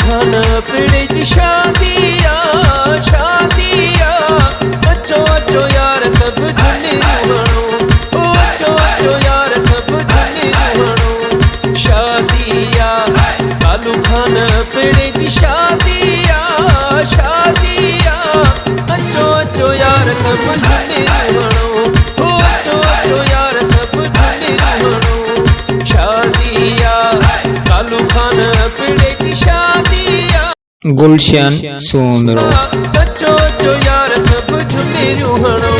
खान पिड़े की शादिया शादिया अचो अचो यार सब झूमे रूहणो ओ अचो अचो यार सब झूमे रूहणो शादिया कालू खान पिड़े की शादिया शादिया अचो अचो यार सब झूमे रूहणो ओ अचो अचो यार सब झूमे रूहणो शादिया कालू खान पिड़े की शादिया गुलशन सोमरो अचो अचो यार सब झूमे रूहणो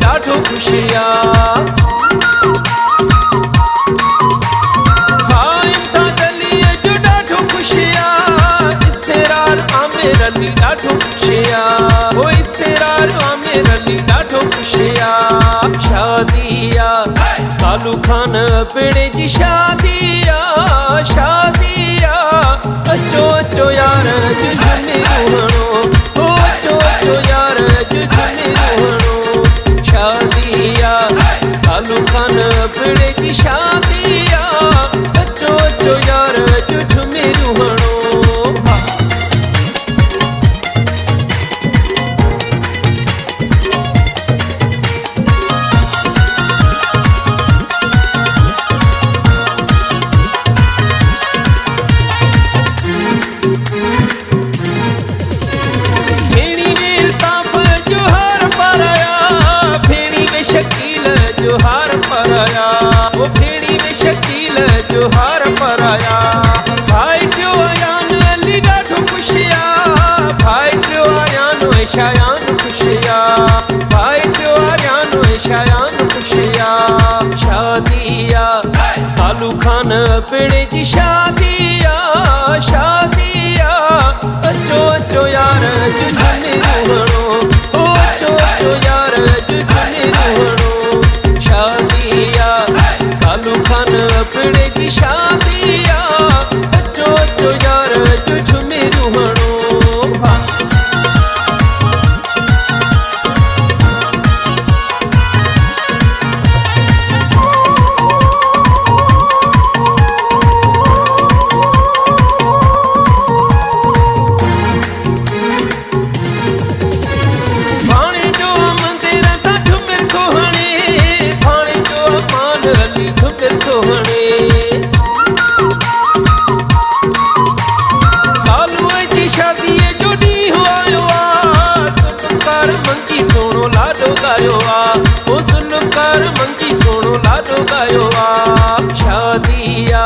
ॾाढो खुशिया हाइंदा गलीअ जो ॾाढो खुशिया इसरार आमिर अली ॾाढो खुशिया ओ इसरार आमिर अली ॾाढो खुशिया शादिया कालू खान पिड़े जी शादिया शादिया अचो अचो यार झूमे रूहणो ओ अचो अचो यार झूमे रूहणो शादिया कालू खान पिड़े की शादिया अचो अचो यार झूमे रूहणो जोहार पराया वो भेड़ी में शकील जोहार पराया भाई जो आयान अली ॾाढो खुशिया भाई जो आयान शायान खुशिया भाई जो आयान शायान खुशिया शादिया कालू खान पिड़े जी शादिया शादिया अचो अचो यार झूमे रूहणो ओ अचो अचो यार झूमे रूहणो शादिया कालू खान पिड़े की शादिया अचो अचो यार झूमे रूहणो कालूअ जी शादीअ जो ॾींहुं आयो आ सुनकार मंगी सोणो लाॾो ॻायो आ ओ सुनकार मंगी सोणो लाॾो ॻायो आ शादिया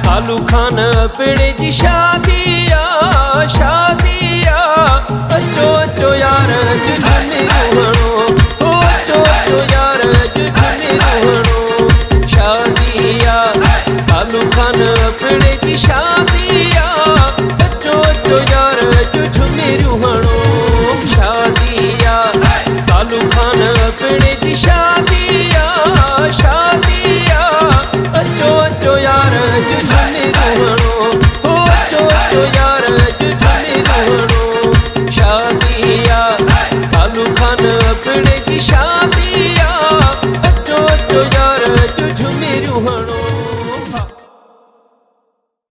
कालू खान पिड़े जी शादिया शादिया अचो अचो यार झूमे रूहणो ओ अचो अचो यार झूमे रूहणो शादिया कालू खान पिड़े की शादिया अचो अचो यार झूमे रूहणो शादिया कालू खान पिड़े की शादिया शादिया अचो अचो यार झूमे रूहणो ओ अचो अचो यार झूमे रूहणो शादिया कालू खान पिड़े की शादिया अचो अचो यार झूमे रूहणो